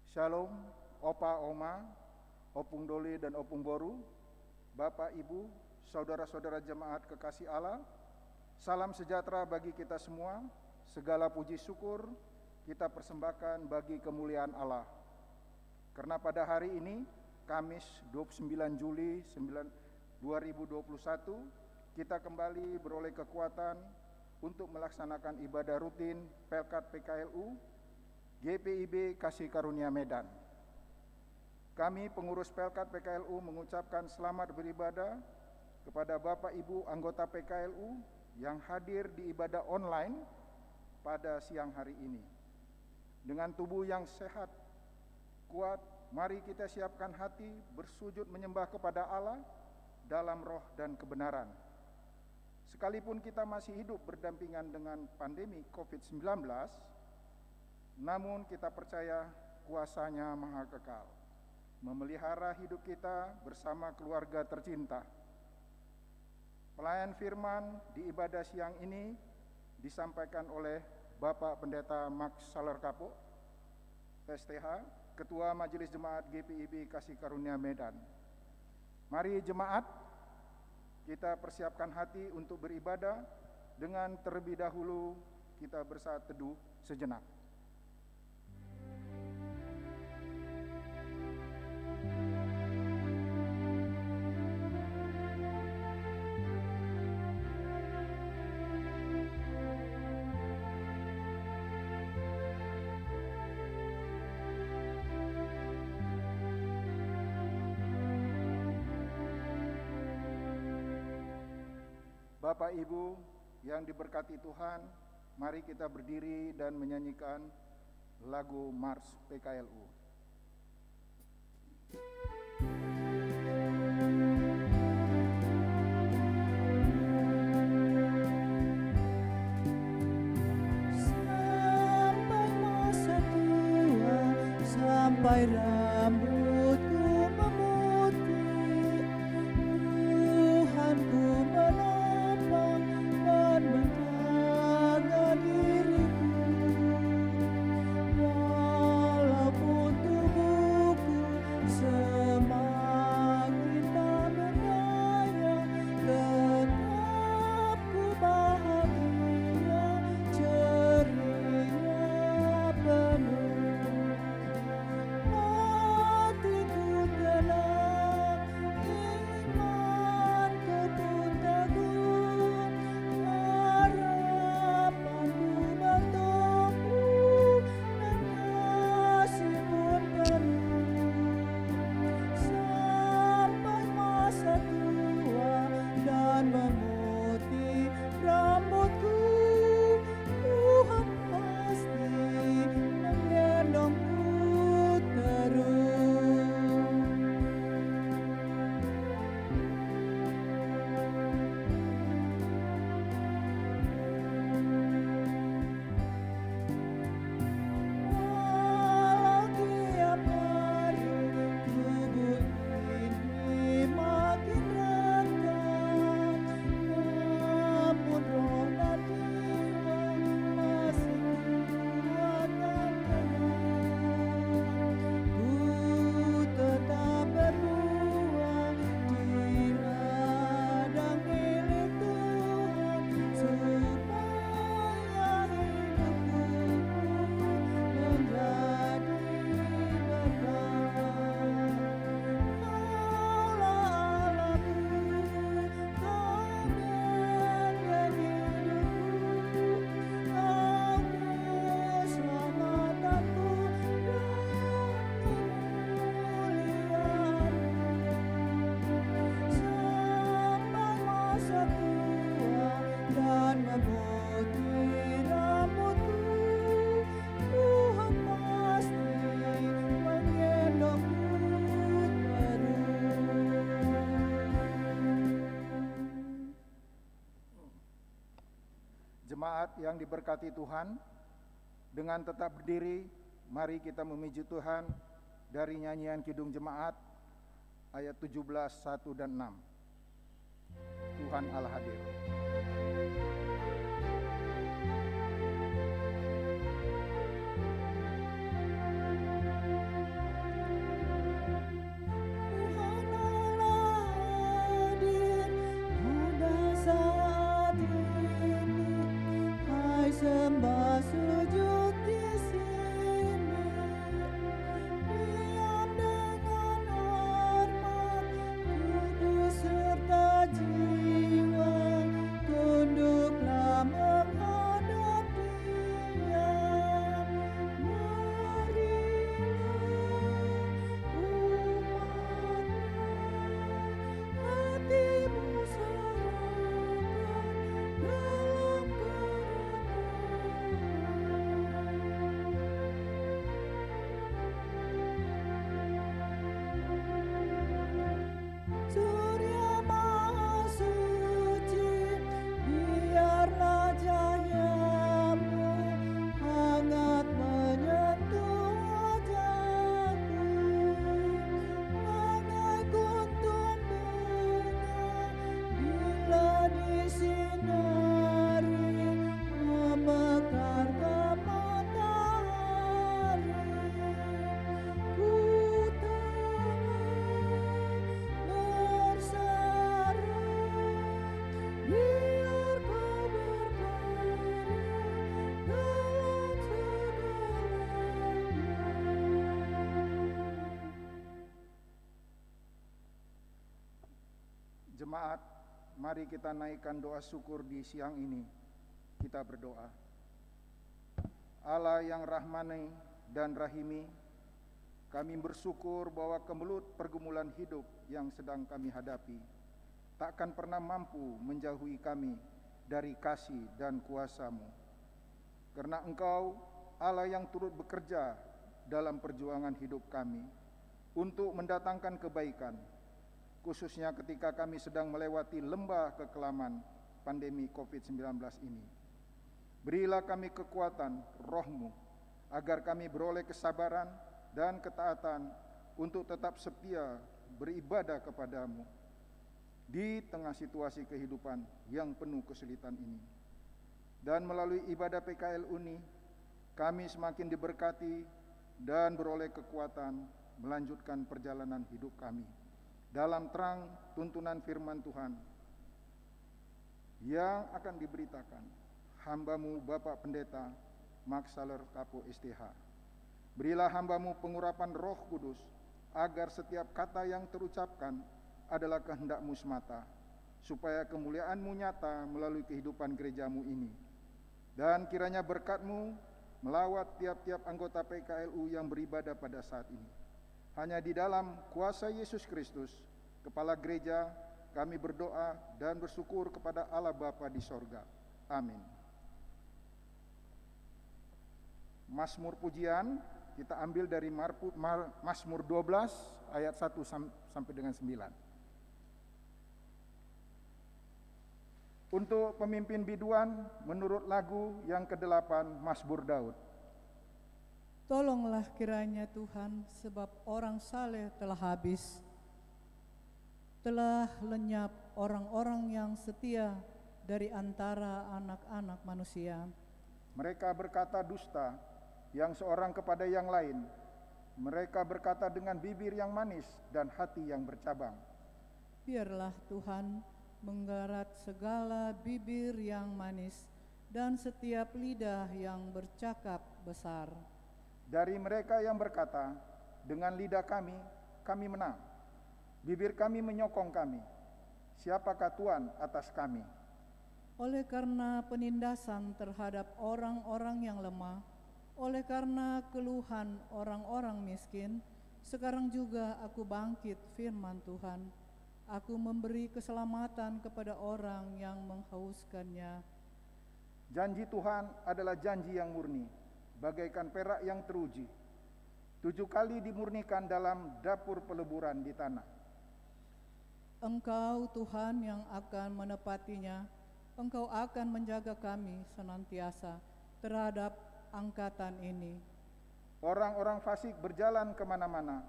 Shalom, Opa, Oma, Opung Doli dan Opung Boru, Bapak, Ibu, saudara-saudara jemaat kekasih Allah, salam sejahtera bagi kita semua, segala puji syukur kita persembahkan bagi kemuliaan Allah. Karena pada hari ini, Kamis 29 Juli 2021, kita kembali beroleh kekuatan untuk melaksanakan ibadah rutin Pelkat PKLU GPIB Kasih Karunia Medan. Kami pengurus Pelkat PKLU mengucapkan selamat beribadah kepada Bapak Ibu anggota PKLU yang hadir di ibadah online pada siang hari ini. Dengan tubuh yang sehat, kuat, mari kita siapkan hati bersujud menyembah kepada Allah dalam roh dan kebenaran. Sekalipun kita masih hidup berdampingan dengan pandemi COVID-19, namun kita percaya kuasa-Nya maha kekal, memelihara hidup kita bersama keluarga tercinta. Pelayan firman di ibadah siang ini disampaikan oleh Bapak Pendeta Max Salerkapo, STH, Ketua Majelis Jemaat GPIB Kasih Karunia Medan. Mari jemaat, kita persiapkan hati untuk beribadah dengan terlebih dahulu kita bersaat teduh sejenak. Bapak Ibu yang diberkati Tuhan, mari kita berdiri dan menyanyikan lagu Mars PKLU. Sampai masa tua, sampai rambutku memutih, Tuhanku menopang dan menjaga diriku. Walaupun tubuhku semakin tak berdaya, tetap ku bahagia, ceria penuh. Hatiku tenang, imanku pun teguh, harapanku bertumbuh, dan kasih pun penuh. Sampai masa tua dan memutih rambutku, Tuhan pasti menggendongku terus. Walau tiap hari tubuh ini makin renggang, namun roh dan jiwa masih kuat dan tenang. Ku tetap berbuah di ladang milik Tuhan, supaya hidupku menjadi berkah. Kaulah Allahku, Kau bimbing hidupku, Kau keselamatanku dan kemuliaanku. Sampai masa tua dan memutih rambutku, Tuhan pasti menggendongku terus. Jemaat yang diberkati Tuhan, dengan tetap berdiri, mari kita memuji Tuhan dari nyanyian Kidung Jemaat ayat 17, 1 dan 6. Tuhan Allah hadir. Jemaat, mari kita naikkan doa syukur di siang ini. Kita berdoa. Allah yang Rahmani dan Rahimi, kami bersyukur bahwa kemelut pergumulan hidup yang sedang kami hadapi takkan pernah mampu menjauhi kami dari kasih dan kuasa-Mu. Karena Engkau Allah yang turut bekerja dalam perjuangan hidup kami untuk mendatangkan kebaikan, khususnya ketika kami sedang melewati lembah kekelaman pandemi COVID-19 ini. Berilah kami kekuatan roh-Mu, agar kami beroleh kesabaran dan ketaatan untuk tetap setia beribadah kepada-Mu di tengah situasi kehidupan yang penuh kesulitan ini. Dan melalui ibadah PKLU ini, kami semakin diberkati dan beroleh kekuatan melanjutkan perjalanan hidup kami dalam terang tuntunan firman Tuhan yang akan diberitakan hamba-Mu Bapak Pendeta Max Saler Kapo STH. Berilah hamba-Mu pengurapan Roh Kudus, agar setiap kata yang terucapkan adalah kehendak-Mu semata, supaya kemuliaan-Mu nyata melalui kehidupan gereja-Mu ini. Dan kiranya berkat-Mu melawat tiap-tiap anggota PKLU yang beribadah pada saat ini. Hanya di dalam kuasa Yesus Kristus, Kepala Gereja, kami berdoa dan bersyukur kepada Allah Bapa di sorga. Amin. Mazmur pujian kita ambil dari Mazmur 12 ayat 1 sampai dengan 9. Untuk pemimpin biduan menurut lagu yang ke-8 Mazmur Daud. Tolonglah kiranya Tuhan, sebab orang saleh telah habis. Telah lenyap orang-orang yang setia dari antara anak-anak manusia. Mereka berkata dusta, yang seorang kepada yang lain. Mereka berkata dengan bibir yang manis dan hati yang bercabang. Biarlah Tuhan menggarat segala bibir yang manis dan setiap lidah yang bercakap besar. Dari mereka yang berkata, dengan lidah kami, kami menang. Bibir kami menyokong kami. Siapakah Tuhan atas kami? Oleh karena penindasan terhadap orang-orang yang lemah, oleh karena keluhan orang-orang miskin, sekarang juga aku bangkit, firman Tuhan. Aku memberi keselamatan kepada orang yang menghauskannya. Janji Tuhan adalah janji yang murni, bagaikan perak yang teruji. 7 kali dimurnikan dalam dapur peleburan di tanah. Engkau Tuhan yang akan menepatinya. Engkau akan menjaga kami senantiasa terhadap angkatan ini. Orang-orang fasik berjalan kemana-mana,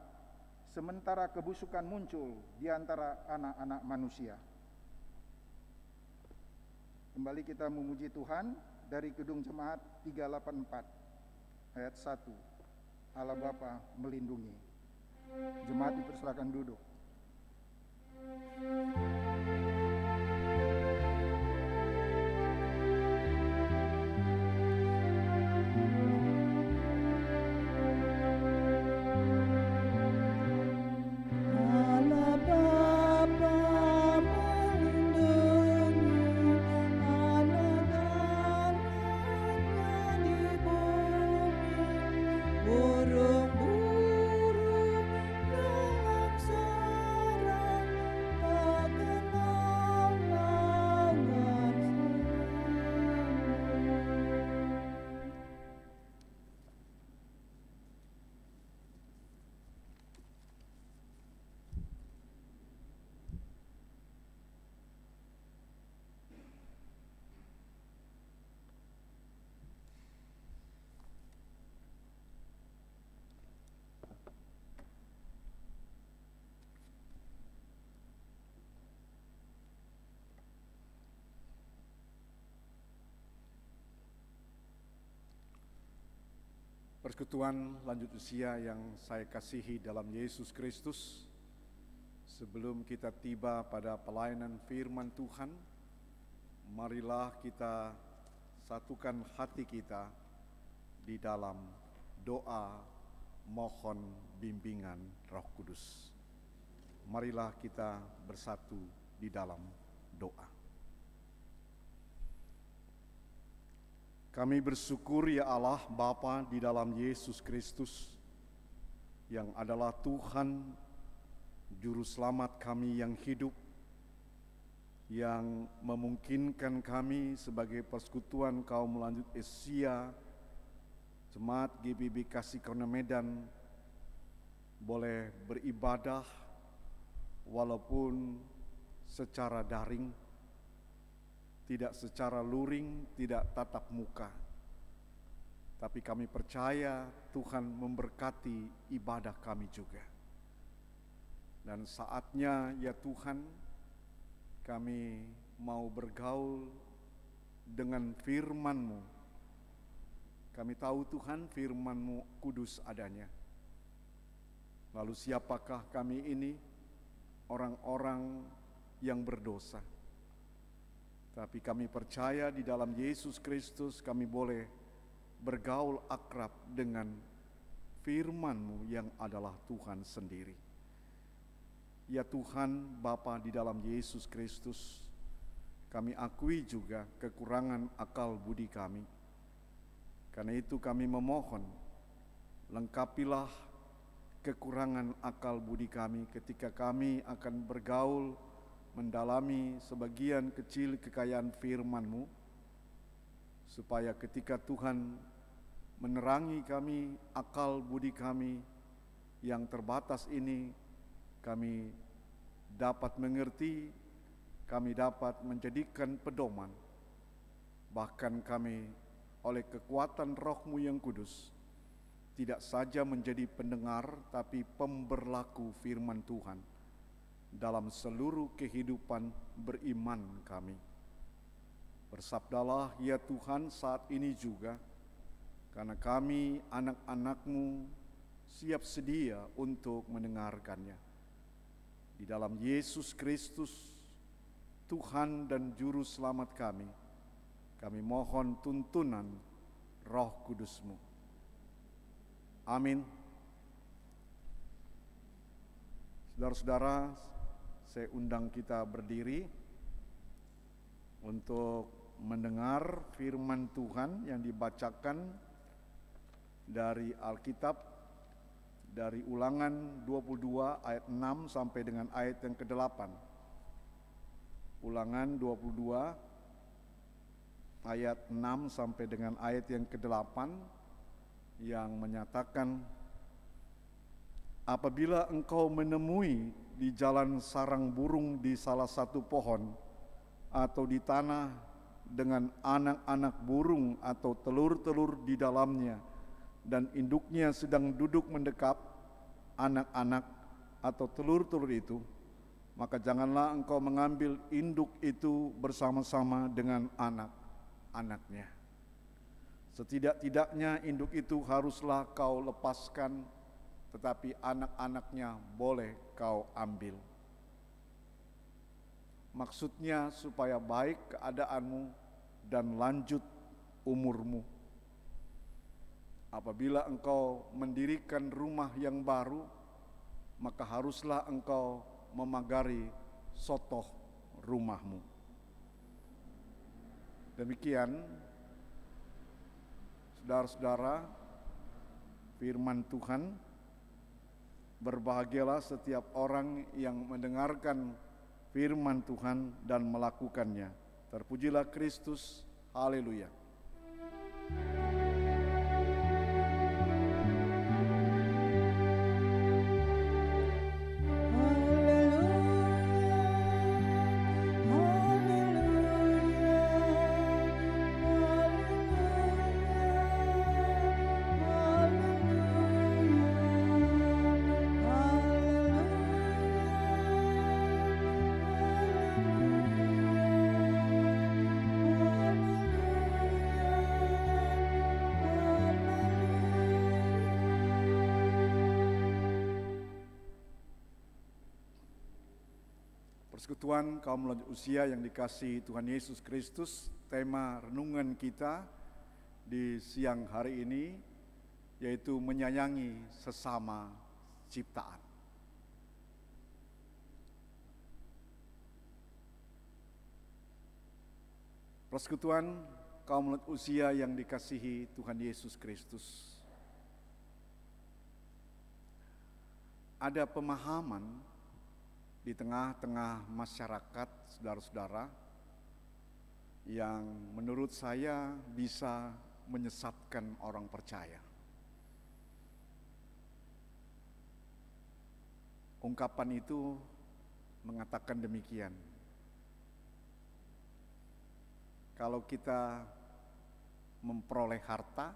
sementara kebusukan muncul di antara anak-anak manusia. Kembali kita memuji Tuhan dari Gedung Jemaat 384 ayat 1. Allah Bapa melindungi. Jemaat dipersilakan duduk. Persekutuan lanjut usia yang saya kasihi dalam Yesus Kristus, sebelum kita tiba pada pelayanan firman Tuhan, marilah kita satukan hati kita di dalam doa mohon bimbingan Roh Kudus. Marilah kita bersatu di dalam doa. Kami bersyukur ya Allah Bapa di dalam Yesus Kristus, yang adalah Tuhan Juru Selamat kami yang hidup, yang memungkinkan kami sebagai persekutuan kaum lanjut usia Jemaat GPIB Kasih Karunia Medan boleh beribadah walaupun secara daring, tidak secara luring, tidak tatap muka. Tapi kami percaya Tuhan memberkati ibadah kami juga. Dan saatnya ya Tuhan, kami mau bergaul dengan firman-Mu. Kami tahu Tuhan firman-Mu kudus adanya. Lalu siapakah kami ini? Orang-orang yang berdosa. Tapi kami percaya di dalam Yesus Kristus kami boleh bergaul akrab dengan firman-Mu yang adalah Tuhan sendiri. Ya Tuhan Bapa di dalam Yesus Kristus, kami akui juga kekurangan akal budi kami. Karena itu kami memohon, lengkapilah kekurangan akal budi kami ketika kami akan bergaul mendalami sebagian kecil kekayaan firman-Mu, supaya ketika Tuhan menerangi kami, akal budi kami yang terbatas ini, kami dapat mengerti, kami dapat menjadikan pedoman, bahkan kami oleh kekuatan Roh-Mu yang kudus, tidak saja menjadi pendengar, tapi pemberlaku firman Tuhan dalam seluruh kehidupan beriman kami. Bersabdalah ya Tuhan saat ini juga, karena kami anak-anak-Mu siap sedia untuk mendengarkannya. Di dalam Yesus Kristus, Tuhan dan Juru Selamat kami mohon tuntunan Roh Kudus-Mu. Amin. Saudara-saudara, saya undang kita berdiri untuk mendengar firman Tuhan yang dibacakan dari Alkitab, dari Ulangan 22 ayat 6 sampai dengan ayat yang ke-8. Ulangan 22 ayat 6 sampai dengan ayat yang ke-8 yang menyatakan, apabila engkau menemui di jalan sarang burung di salah satu pohon atau di tanah dengan anak-anak burung atau telur-telur di dalamnya dan induknya sedang duduk mendekap anak-anak atau telur-telur itu, maka janganlah engkau mengambil induk itu bersama-sama dengan anak-anaknya. Setidak-tidaknya induk itu haruslah kau lepaskan, tetapi anak-anaknya boleh kau ambil. Maksudnya supaya baik keadaanmu dan lanjut umurmu. Apabila engkau mendirikan rumah yang baru, maka haruslah engkau memagari sotoh rumahmu. Demikian, saudara-saudara, firman Tuhan. Berbahagialah setiap orang yang mendengarkan firman Tuhan dan melakukannya. Terpujilah Kristus. Haleluya. Persekutuan kaum lanjut usia yang dikasihi Tuhan Yesus Kristus, tema renungan kita di siang hari ini yaitu menyayangi sesama ciptaan. Persekutuan kaum lanjut usia yang dikasihi Tuhan Yesus Kristus. Ada pemahaman di tengah-tengah masyarakat, saudara-saudara, yang menurut saya bisa menyesatkan orang percaya. Ungkapan itu mengatakan demikian. Kalau kita memperoleh harta,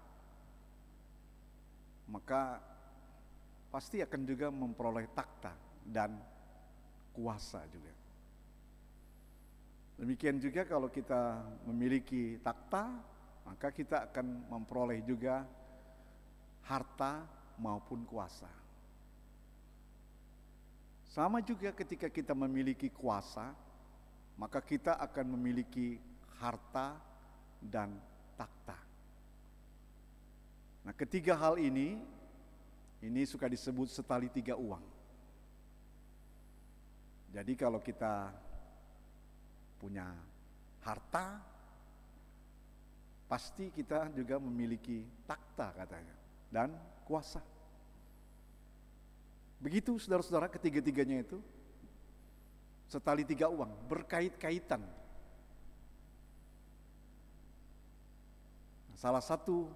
maka pasti akan juga memperoleh takhta dan kuasa juga. Demikian juga kalau kita memiliki takhta, maka kita akan memperoleh juga harta maupun kuasa. Sama juga ketika kita memiliki kuasa, maka kita akan memiliki harta dan takhta. Nah, ketiga hal ini suka disebut setali tiga uang. Jadi kalau kita punya harta, pasti kita juga memiliki takhta katanya, dan kuasa. Begitu saudara-saudara, ketiga-tiganya itu setali tiga uang, berkait-kaitan. Salah satu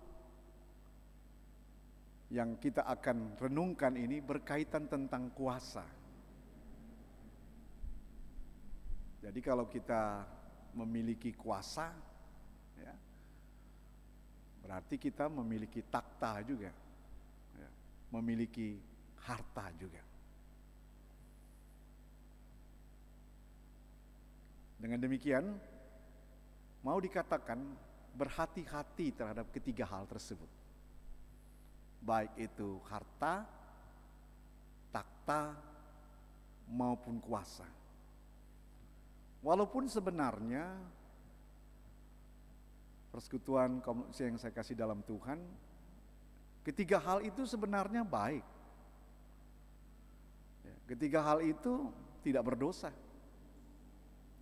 yang kita akan renungkan ini berkaitan tentang kuasa. Jadi kalau kita memiliki kuasa, ya, berarti kita memiliki takhta juga, ya, memiliki harta juga. Dengan demikian, mau dikatakan berhati-hati terhadap ketiga hal tersebut. Baik itu harta, takhta, maupun kuasa. Walaupun sebenarnya persekutuan yang saya kasih dalam Tuhan, ketiga hal itu sebenarnya baik. Ketiga hal itu tidak berdosa.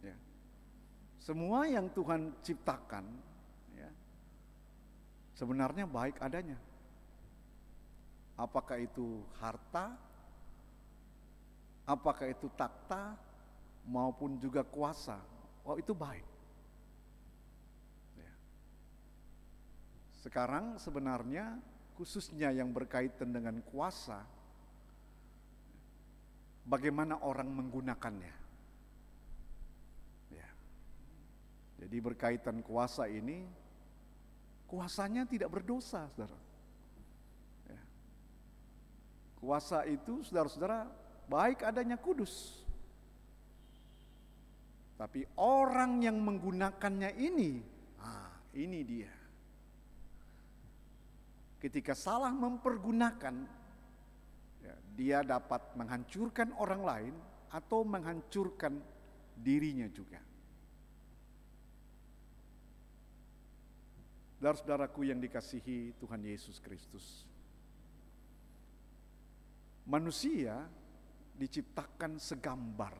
Ya. Semua yang Tuhan ciptakan, ya, sebenarnya baik adanya. Apakah itu harta, apakah itu takhta, maupun juga kuasa, itu baik. Ya. Sekarang sebenarnya khususnya yang berkaitan dengan kuasa, bagaimana orang menggunakannya. Ya. Jadi berkaitan kuasa ini, kuasanya tidak berdosa, saudara. Ya. Kuasa itu, saudara-saudara, baik adanya kudus. Tapi orang yang menggunakannya ini dia. Ketika salah mempergunakan, ya, dia dapat menghancurkan orang lain atau menghancurkan dirinya juga. Saudara-saudaraku yang dikasihi Tuhan Yesus Kristus, manusia diciptakan segambar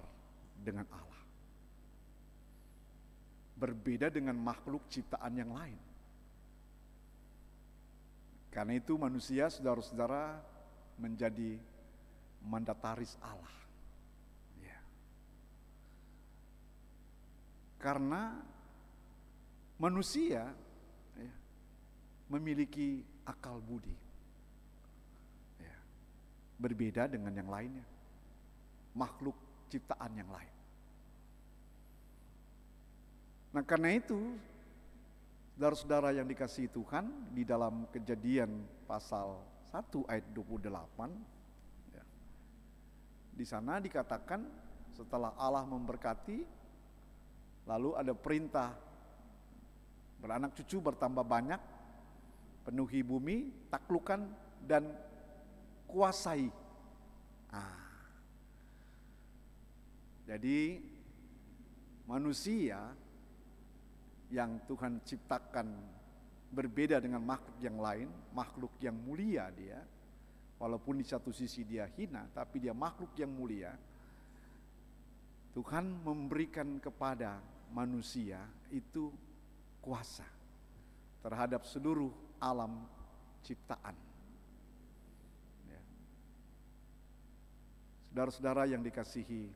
dengan Allah. Berbeda dengan makhluk ciptaan yang lain. Karena itu manusia, saudara-saudara, menjadi mandataris Allah. Ya. Karena manusia, ya, memiliki akal budi. Ya. Berbeda dengan yang lainnya. Makhluk ciptaan yang lain. Nah, karena itu, saudara-saudara yang dikasihi Tuhan, di dalam Kejadian pasal 1 ayat 28, ya, di sana dikatakan setelah Allah memberkati, lalu ada perintah beranak cucu bertambah banyak, penuhi bumi, taklukkan dan kuasai. Jadi manusia yang Tuhan ciptakan berbeda dengan makhluk yang lain, makhluk yang mulia dia, walaupun di satu sisi dia hina, tapi dia makhluk yang mulia. Tuhan memberikan kepada manusia itu kuasa terhadap seluruh alam ciptaan. Ya. Saudara-saudara yang dikasihi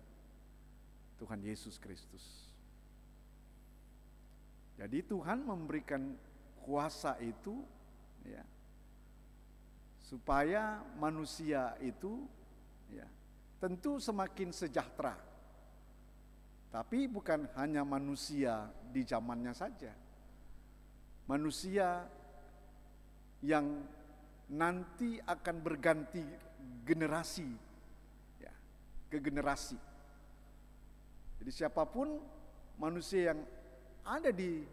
Tuhan Yesus Kristus. Jadi Tuhan memberikan kuasa itu ya, supaya manusia itu ya, tentu semakin sejahtera. Tapi bukan hanya manusia di zamannya saja. Manusia yang nanti akan berganti generasi ya, ke generasi. Jadi siapapun manusia yang ada di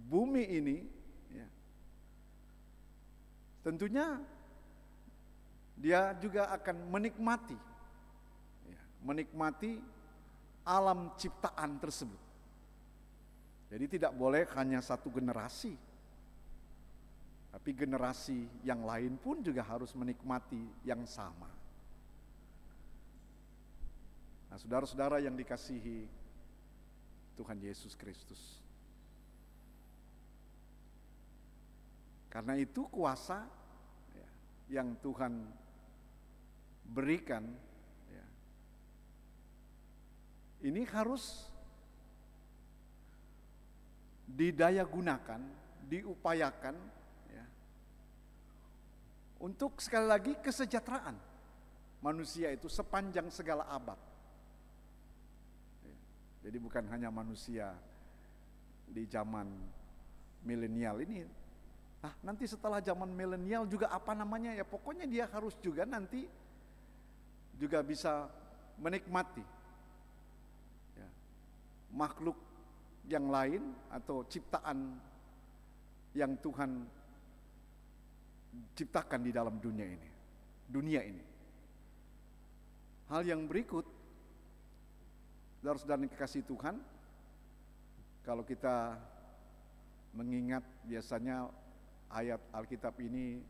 bumi ini ya, tentunya dia juga akan menikmati ya, menikmati alam ciptaan tersebut. Jadi tidak boleh hanya satu generasi, tapi generasi yang lain pun juga harus menikmati yang sama. Nah, saudara-saudara yang dikasihi Tuhan Yesus Kristus. Karena itu kuasa ya, yang Tuhan berikan ya, ini harus didaya gunakan, diupayakan ya, untuk sekali lagi kesejahteraan manusia itu sepanjang segala abad. Jadi bukan hanya manusia di zaman milenial ini. Nah, nanti setelah zaman milenial juga apa namanya ya, pokoknya dia harus juga nanti juga bisa menikmati ya, makhluk yang lain atau ciptaan yang Tuhan ciptakan di dalam dunia ini. Hal yang berikut, saudara-saudara yang dikasihi Tuhan, kalau kita mengingat biasanya ayat Alkitab ini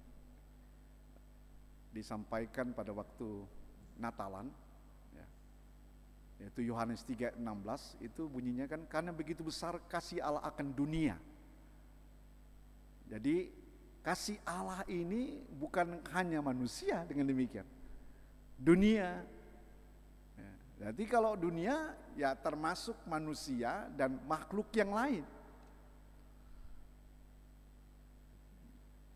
disampaikan pada waktu Natalan, ya, yaitu Yohanes 3:16, itu bunyinya kan, karena begitu besar kasih Allah akan dunia. Jadi kasih Allah ini bukan hanya manusia dengan demikian, dunia. Jadi kalau dunia ya termasuk manusia dan makhluk yang lain.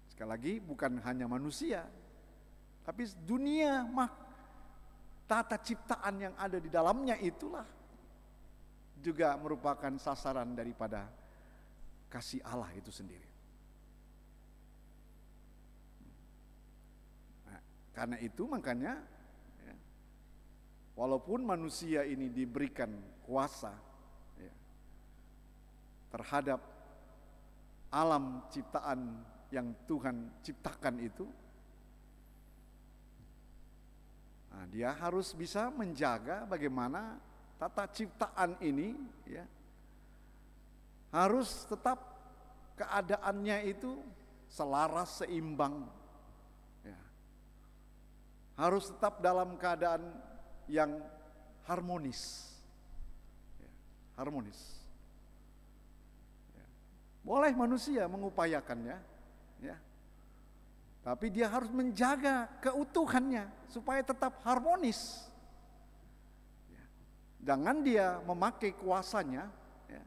Sekali lagi bukan hanya manusia, tapi dunia tata ciptaan yang ada di dalamnya itulah juga merupakan sasaran daripada kasih Allah itu sendiri. Nah, karena itu makanya walaupun manusia ini diberikan kuasa ya, terhadap alam ciptaan yang Tuhan ciptakan itu, nah, dia harus bisa menjaga bagaimana tata ciptaan ini ya, harus tetap keadaannya itu selaras, seimbang ya, harus tetap dalam keadaan yang harmonis ya, harmonis ya. Boleh manusia mengupayakannya ya, tapi dia harus menjaga keutuhannya supaya tetap harmonis ya. Jangan dia memakai kuasanya ya,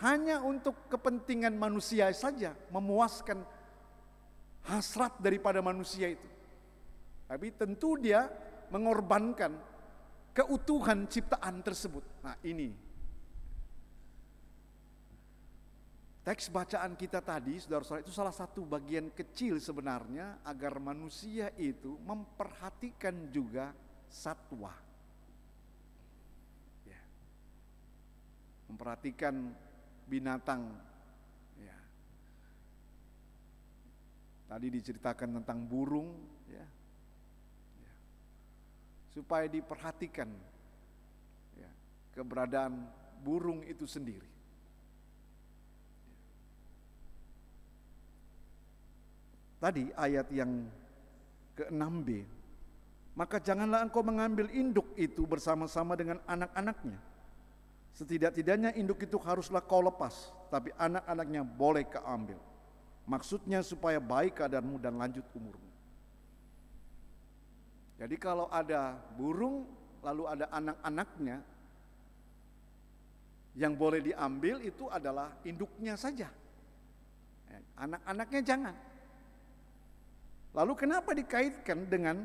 hanya untuk kepentingan manusia saja, memuaskan hasrat daripada manusia itu. Tapi tentu dia mengorbankan keutuhan ciptaan tersebut. Nah, ini teks bacaan kita tadi, saudara-saudara, itu salah satu bagian kecil sebenarnya agar manusia itu memperhatikan juga satwa. Ya. Memperhatikan binatang. Ya. Tadi diceritakan tentang burung, ya. Supaya diperhatikan ya, keberadaan burung itu sendiri. Tadi ayat yang ke-6b, maka janganlah engkau mengambil induk itu bersama-sama dengan anak-anaknya, Setidak-tidaknya induk itu haruslah kau lepas, tapi anak-anaknya boleh kau ambil. Maksudnya supaya baik keadaanmu dan lanjut umurmu. Jadi kalau ada burung lalu ada anak-anaknya, yang boleh diambil itu adalah induknya saja. Anak-anaknya jangan. Lalu kenapa dikaitkan dengan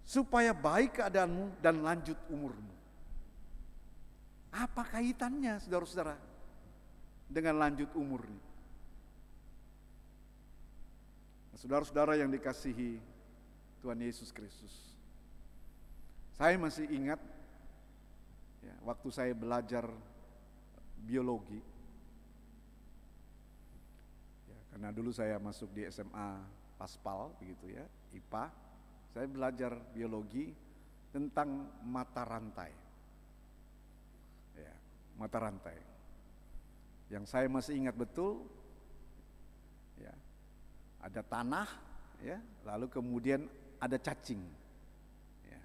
supaya baik keadaanmu dan lanjut umurmu? Apa kaitannya saudara-saudara dengan lanjut umurnya? Saudara-saudara yang dikasihi Tuhan Yesus Kristus, saya masih ingat ya, waktu saya belajar biologi, ya, karena dulu saya masuk di SMA Paspal begitu ya, IPA, saya belajar biologi tentang mata rantai. Ya, mata rantai. Yang saya masih ingat betul, ya, ada tanah, ya, lalu kemudian ada cacing. Ya.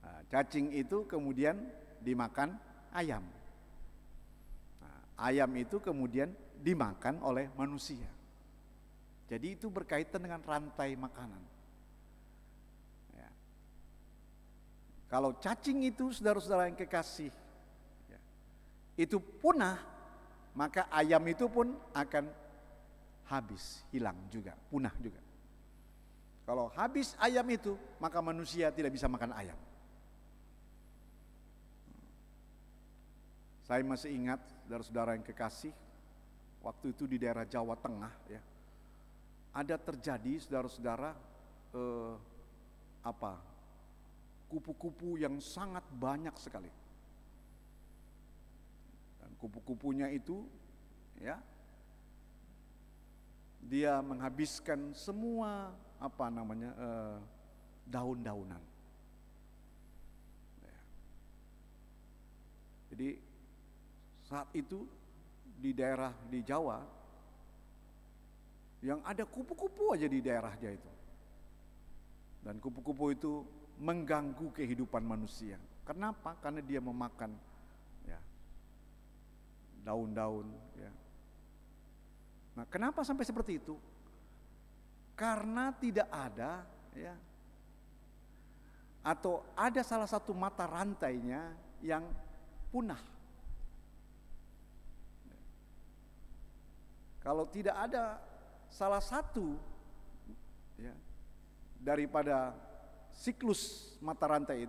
Nah, cacing itu kemudian dimakan ayam. Nah, ayam itu kemudian dimakan oleh manusia. Jadi itu berkaitan dengan rantai makanan. Ya. Kalau cacing itu saudara-saudara yang kekasih, ya, itu punah, maka ayam itu pun akan habis, hilang juga, punah juga. Kalau habis ayam itu, maka manusia tidak bisa makan ayam. Saya masih ingat, saudara-saudara yang kekasih, waktu itu di daerah Jawa Tengah, ya, ada terjadi, saudara-saudara, kupu-kupu yang sangat banyak sekali. Dan kupu-kupunya itu, ya, dia menghabiskan semua daun-daunan. Ya. Jadi saat itu di daerah di Jawa yang ada kupu-kupu aja di daerahnya itu. Dan kupu-kupu itu mengganggu kehidupan manusia. Kenapa? Karena dia memakan, ya, daun-daun. Ya. Nah, kenapa sampai seperti itu? Karena tidak ada, ya, atau ada salah satu mata rantainya yang punah. Kalau tidak ada salah satu, ya, daripada siklus mata rantai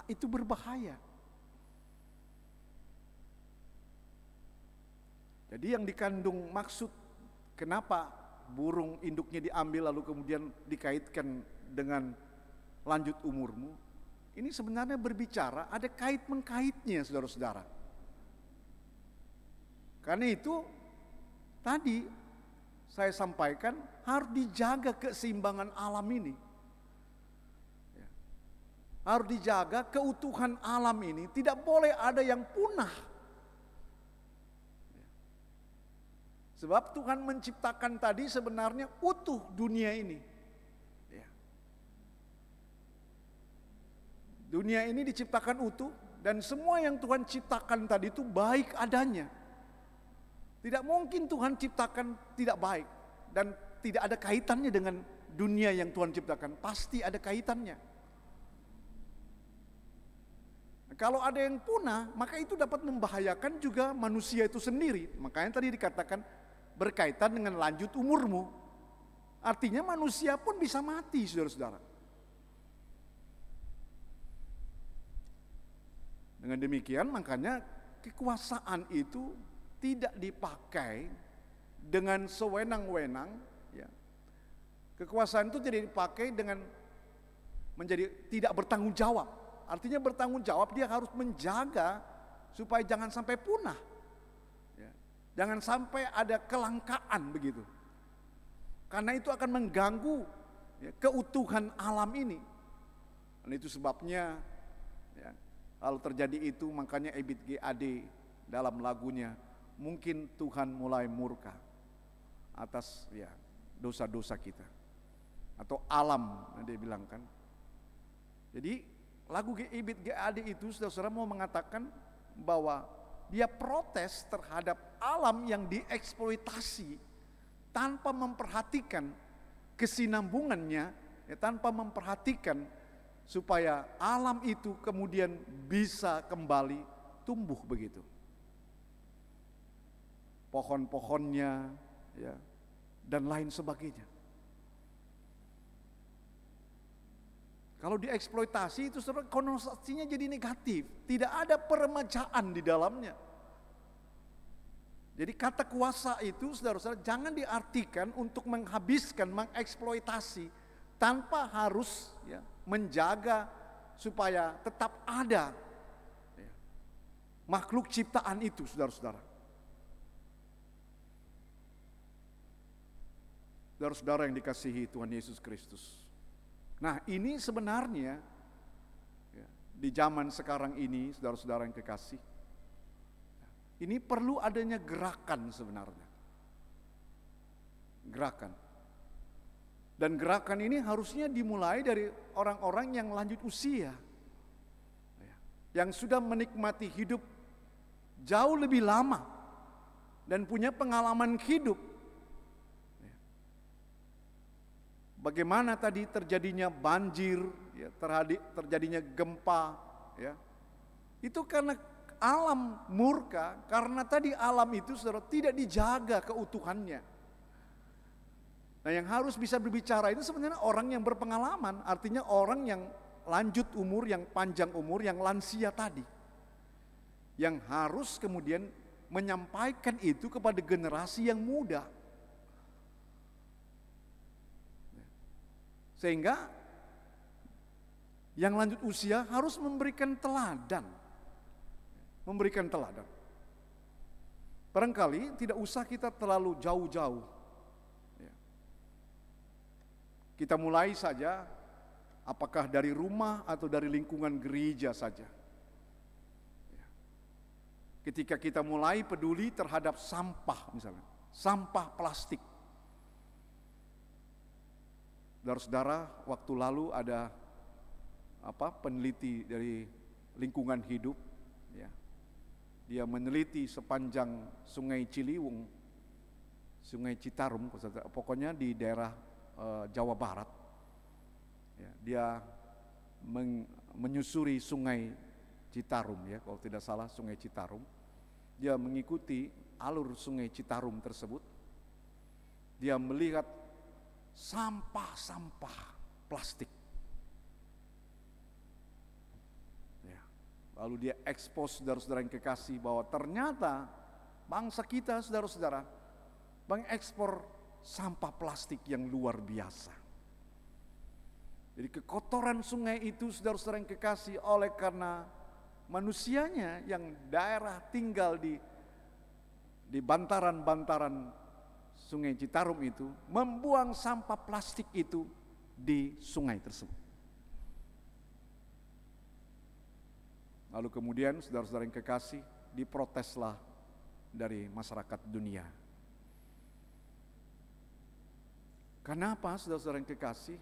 itu berbahaya. Jadi yang dikandung maksud kenapa burung induknya diambil lalu kemudian dikaitkan dengan lanjut umurmu, ini sebenarnya berbicara ada kait-mengkaitnya, saudara-saudara. Karena itu tadi saya sampaikan harus dijaga keseimbangan alam ini. Ya. Harus dijaga keutuhan alam ini, tidak boleh ada yang punah. Sebab Tuhan menciptakan tadi sebenarnya utuh dunia ini. Ya. Dunia ini diciptakan utuh dan semua yang Tuhan ciptakan tadi itu baik adanya. Tidak mungkin Tuhan ciptakan tidak baik dan tidak ada kaitannya dengan dunia yang Tuhan ciptakan. Pasti ada kaitannya. Kalau ada yang punah, maka itu dapat membahayakan juga manusia itu sendiri. Makanya tadi dikatakan berkaitan dengan lanjut umurmu. Artinya manusia pun bisa mati, saudara-saudara. Dengan demikian makanya kekuasaan itu tidak dipakai dengan sewenang-wenang. Ya. Kekuasaan itu tidak dipakai dengan menjadi tidak bertanggung jawab. Artinya bertanggung jawab, dia harus menjaga supaya jangan sampai punah. Jangan sampai ada kelangkaan begitu. Karena itu akan mengganggu, ya, keutuhan alam ini. Dan itu sebabnya, ya, kalau terjadi itu makanya Ebit GAD dalam lagunya, mungkin Tuhan mulai murka atas, ya, dosa-dosa kita. Atau alam, dia bilang kan. Jadi lagu Ibit GAD itu saudara-saudara mau mengatakan bahwa dia protes terhadap alam yang dieksploitasi tanpa memperhatikan kesinambungannya, ya, tanpa memperhatikan supaya alam itu kemudian bisa kembali tumbuh begitu. Pohon-pohonnya, ya, dan lain sebagainya. Kalau dieksploitasi itu saudara, konotasinya jadi negatif. Tidak ada peremajaan di dalamnya. Jadi kata kuasa itu saudara-saudara jangan diartikan untuk menghabiskan, mengeksploitasi tanpa harus, ya, menjaga supaya tetap ada, ya, makhluk ciptaan itu saudara-saudara. Saudara-saudara yang dikasihi Tuhan Yesus Kristus. Nah, ini sebenarnya, ya, di zaman sekarang ini, saudara-saudara yang kekasih, ini perlu adanya gerakan sebenarnya. Gerakan. Dan gerakan ini harusnya dimulai dari orang-orang yang lanjut usia, ya, yang sudah menikmati hidup jauh lebih lama dan punya pengalaman hidup. Bagaimana tadi terjadinya banjir, ya, terjadinya gempa, ya. Itu karena alam murka, karena tadi alam itu saudara tidak dijaga keutuhannya. Nah, yang harus bisa berbicara itu sebenarnya orang yang berpengalaman, artinya orang yang lanjut umur, yang panjang umur, yang lansia tadi. Yang harus kemudian menyampaikan itu kepada generasi yang muda. Sehingga yang lanjut usia harus memberikan teladan. Memberikan teladan. Barangkali tidak usah kita terlalu jauh-jauh. Ya. Kita mulai saja, apakah dari rumah atau dari lingkungan gereja saja. Ya. Ketika kita mulai peduli terhadap sampah misalnya, sampah plastik. Saudara-saudara, waktu lalu ada peneliti dari lingkungan hidup, ya. Dia meneliti sepanjang Sungai Ciliwung, Sungai Citarum, pokoknya di daerah Jawa Barat. Ya, dia menyusuri Sungai Citarum, ya, kalau tidak salah Sungai Citarum. Dia mengikuti alur Sungai Citarum tersebut. Dia melihat sampah-sampah plastik. Ya. Lalu dia ekspos saudara-saudara yang kekasih bahwa ternyata bangsa kita saudara-saudara mengekspor sampah plastik yang luar biasa. Jadi kekotoran sungai itu saudara-saudara yang kekasih oleh karena manusianya yang daerah tinggal di bantaran-bantaran Sungai Citarum itu membuang sampah plastik itu di sungai tersebut. Lalu kemudian saudara-saudara yang kekasih diproteslah dari masyarakat dunia. Kenapa saudara-saudara yang kekasih?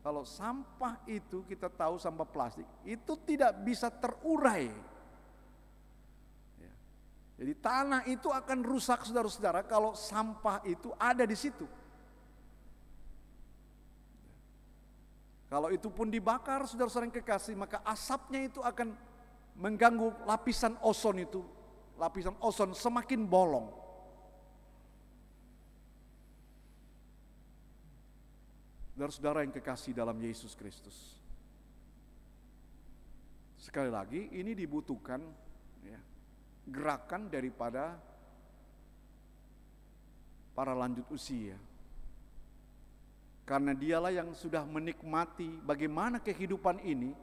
Kalau sampah itu kita tahu sampah plastik itu tidak bisa terurai. Jadi tanah itu akan rusak saudara-saudara kalau sampah itu ada di situ. Kalau itu pun dibakar saudara-saudara yang kekasih, maka asapnya itu akan mengganggu lapisan ozon itu. Lapisan ozon semakin bolong. Saudara-saudara yang kekasih dalam Yesus Kristus. Sekali lagi ini dibutuhkan, ya, gerakan daripada para lanjut usia. Karena dialah yang sudah menikmati bagaimana kehidupan ini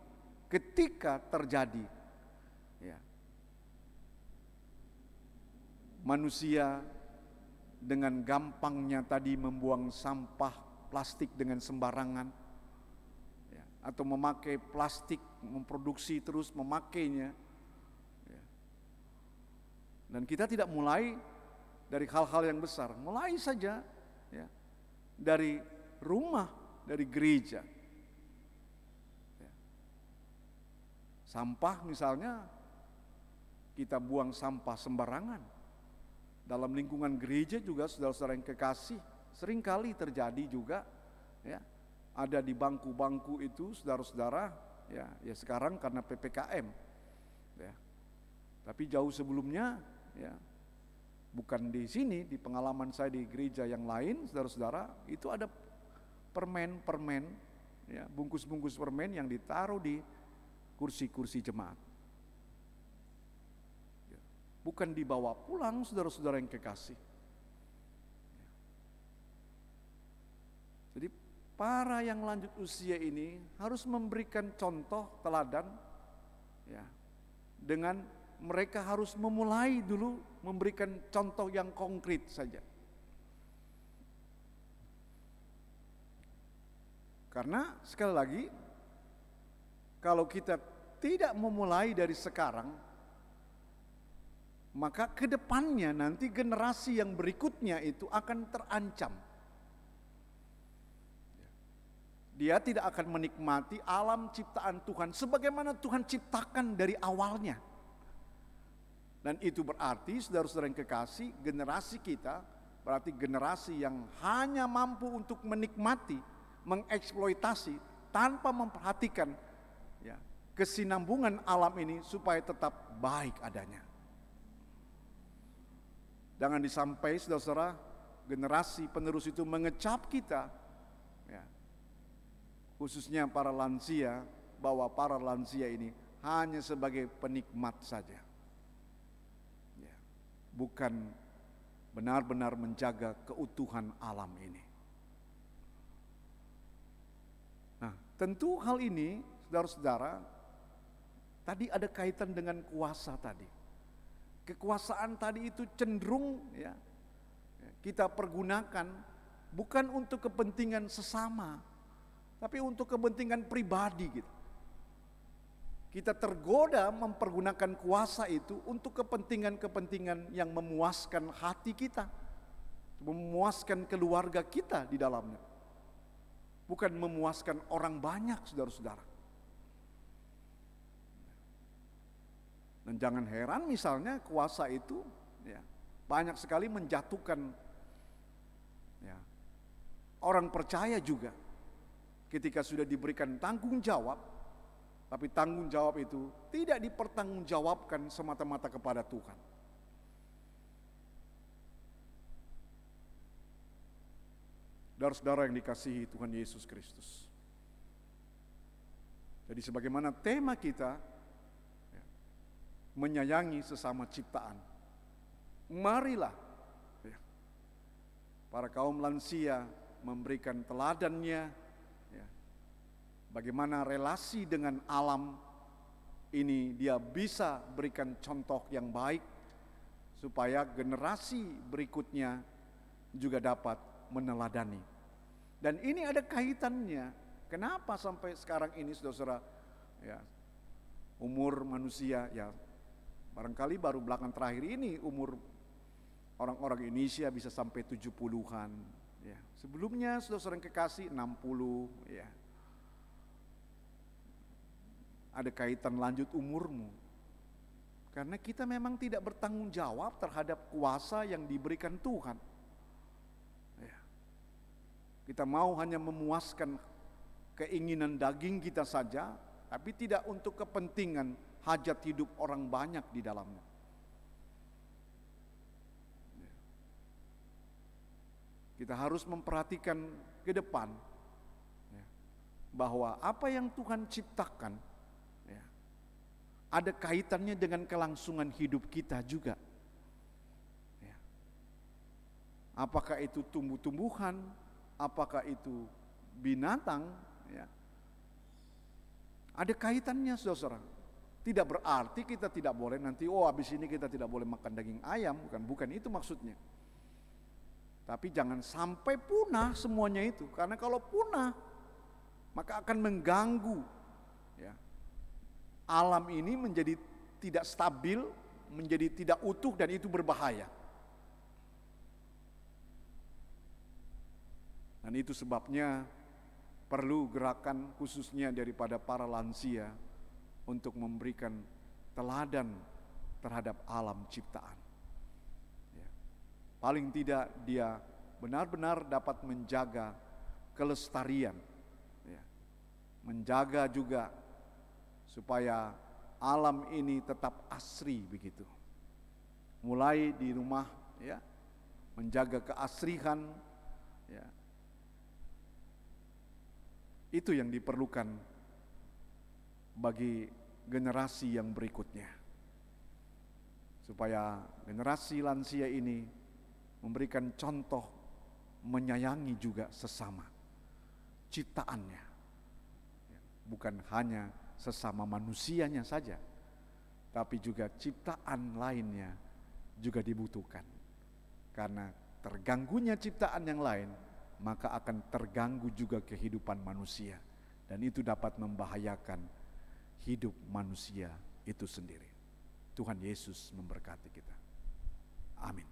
ketika terjadi, ya, manusia dengan gampangnya tadi membuang sampah plastik dengan sembarangan, ya, atau memakai plastik, memproduksi terus memakainya. Dan kita tidak mulai dari hal-hal yang besar, mulai saja, ya, dari rumah, dari gereja. Ya. Sampah misalnya, kita buang sampah sembarangan. Dalam lingkungan gereja juga saudara-saudara yang kekasih, seringkali terjadi juga ya, ada di bangku-bangku itu saudara-saudara ya sekarang karena PPKM ya. Tapi jauh sebelumnya ya, bukan di sini, di pengalaman saya di gereja yang lain saudara-saudara, itu ada permen ya, bungkus-bungkus permen yang ditaruh di kursi-kursi jemaat. Bukan dibawa pulang saudara-saudara yang kekasih. Jadi para yang lanjut usia ini harus memberikan contoh teladan ya, dengan mereka harus memulai dulu memberikan contoh yang konkret saja. Karena sekali lagi, kalau kita tidak memulai dari sekarang, maka ke depannya nanti generasi yang berikutnya itu akan terancam. Dia tidak akan menikmati alam ciptaan Tuhan sebagaimana Tuhan ciptakan dari awalnya. Dan itu berarti saudara-saudara yang kekasih, generasi kita berarti generasi yang hanya mampu untuk menikmati, mengeksploitasi tanpa memperhatikan ya, kesinambungan alam ini supaya tetap baik adanya. Jangan disampai saudara-saudara generasi penerus itu mengecap kita ya, khususnya para lansia, bahwa para lansia ini hanya sebagai penikmat saja ya, bukan benar-benar menjaga keutuhan alam ini. Nah, tentu hal ini saudara-saudara tadi ada kaitan dengan kuasa tadi. Kekuasaan tadi itu cenderung ya, kita pergunakan bukan untuk kepentingan sesama, tapi untuk kepentingan pribadi gitu. Kita tergoda mempergunakan kuasa itu untuk kepentingan-kepentingan yang memuaskan hati kita, memuaskan keluarga kita di dalamnya, bukan memuaskan orang banyak saudara-saudara. Dan jangan heran misalnya kuasa itu ya, banyak sekali menjatuhkan ya, orang percaya juga ketika sudah diberikan tanggung jawab, tapi tanggung jawab itu tidak dipertanggungjawabkan semata-mata kepada Tuhan. Saudara-saudara yang dikasihi Tuhan Yesus Kristus. Jadi sebagaimana tema kita, menyayangi sesama ciptaan. Marilah ya, para kaum lansia memberikan teladannya ya, bagaimana relasi dengan alam ini dia bisa berikan contoh yang baik supaya generasi berikutnya juga dapat meneladani. Dan ini ada kaitannya. Kenapa sampai sekarang ini saudara-saudara ya, umur manusia ya, barangkali baru belakang terakhir ini umur orang-orang Indonesia bisa sampai 70-an ya. Sebelumnya saudara-saudara yang kekasih 60 ya. Ada kaitan lanjut umurmu. Karena kita memang tidak bertanggung jawab terhadap kuasa yang diberikan Tuhan. Ya. Kita mau hanya memuaskan keinginan daging kita saja, tapi tidak untuk kepentingan hajat hidup orang banyak di dalamnya. Kita harus memperhatikan ke depan bahwa apa yang Tuhan ciptakan ada kaitannya dengan kelangsungan hidup kita juga. Apakah itu tumbuh-tumbuhan, apakah itu binatang, ada kaitannya saudara-saudara. Tidak berarti kita tidak boleh nanti, habis ini kita tidak boleh makan daging ayam, bukan itu maksudnya. Tapi jangan sampai punah semuanya itu, karena kalau punah maka akan mengganggu ya, alam ini menjadi tidak stabil, menjadi tidak utuh, dan itu berbahaya. Dan itu sebabnya perlu gerakan khususnya daripada para lansia untuk memberikan teladan terhadap alam ciptaan. Ya. Paling tidak dia benar-benar dapat menjaga kelestarian, ya. Menjaga juga supaya alam ini tetap asri begitu. Mulai di rumah, ya, menjaga keasrihan, ya. Itu yang diperlukan bagi generasi yang berikutnya, supaya generasi lansia ini memberikan contoh menyayangi juga sesama ciptaannya, bukan hanya sesama manusianya saja, tapi juga ciptaan lainnya juga dibutuhkan. Karena terganggunya ciptaan yang lain, maka akan terganggu juga kehidupan manusia, dan itu dapat membahayakan hidup manusia itu sendiri. Tuhan Yesus memberkati kita. Amin.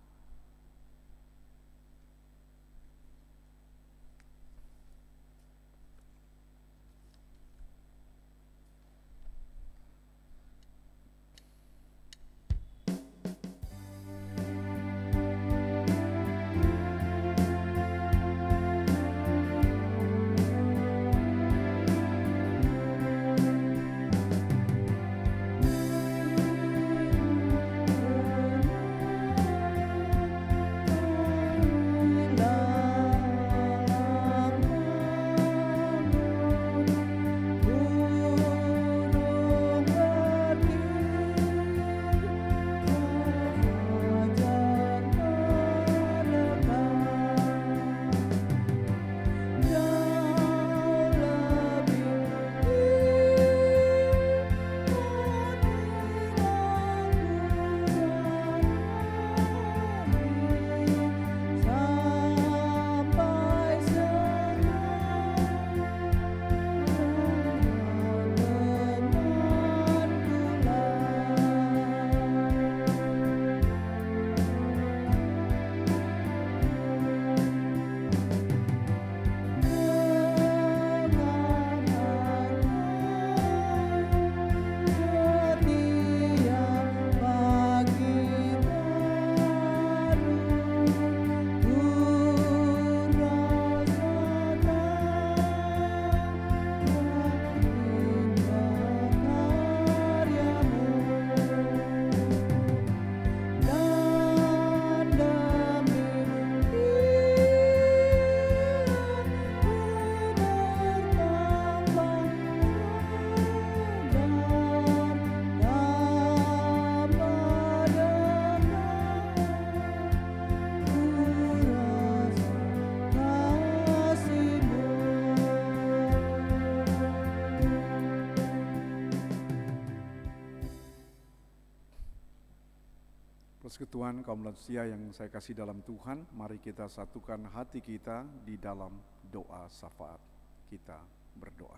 Persekutuan kaum lansia yang saya kasih dalam Tuhan, mari kita satukan hati kita di dalam doa syafaat. Kita berdoa.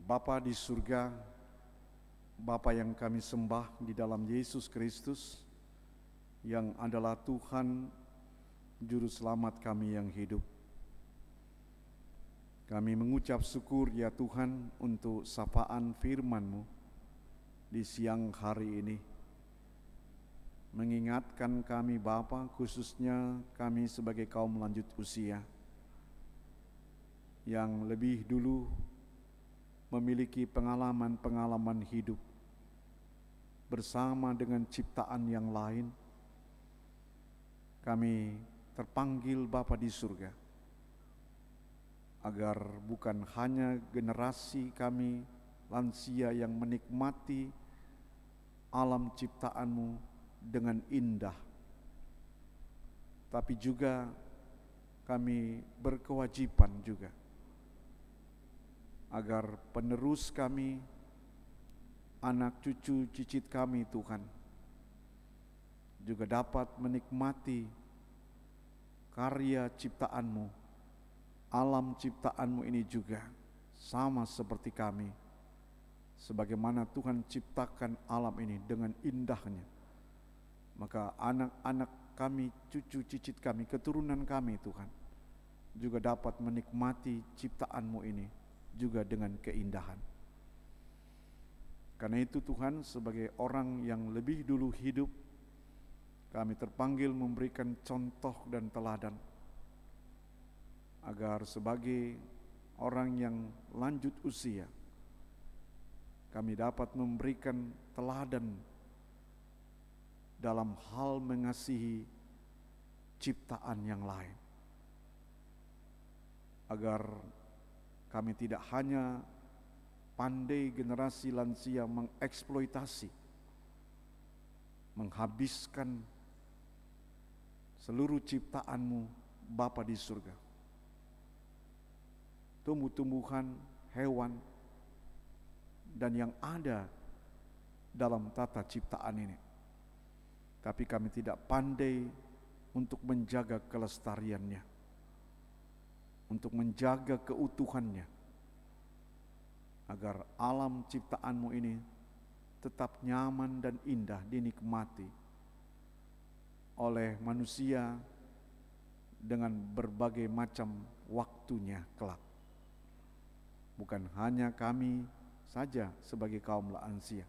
Bapa di surga, Bapa yang kami sembah di dalam Yesus Kristus, yang adalah Tuhan Juru Selamat kami yang hidup. Kami mengucap syukur ya Tuhan untuk sapaan firman-Mu di siang hari ini. Mengingatkan kami Bapa, khususnya kami sebagai kaum lanjut usia yang lebih dulu memiliki pengalaman-pengalaman hidup bersama dengan ciptaan yang lain. Kami terpanggil Bapa di surga, agar bukan hanya generasi kami lansia yang menikmati alam ciptaan-Mu dengan indah, tapi juga kami berkewajiban juga agar penerus kami, anak cucu cicit kami Tuhan, juga dapat menikmati karya ciptaan-Mu, alam ciptaan-Mu ini juga sama seperti kami, sebagaimana Tuhan ciptakan alam ini dengan indahnya. Maka anak-anak kami, cucu cicit kami, keturunan kami Tuhan, juga dapat menikmati ciptaan-Mu ini juga dengan keindahan. Karena itu Tuhan, sebagai orang yang lebih dulu hidup, kami terpanggil memberikan contoh dan teladan, agar sebagai orang yang lanjut usia, kami dapat memberikan teladan dalam hal mengasihi ciptaan yang lain, agar kami tidak hanya pandai generasi lansia mengeksploitasi, menghabiskan seluruh ciptaan-Mu Bapa di surga, tumbuh-tumbuhan, hewan, dan yang ada dalam tata ciptaan ini. Tapi kami tidak pandai untuk menjaga kelestariannya, untuk menjaga keutuhannya, agar alam ciptaan-Mu ini tetap nyaman dan indah dinikmati oleh manusia dengan berbagai macam waktunya kelak. Bukan hanya kami saja sebagai kaum lansia,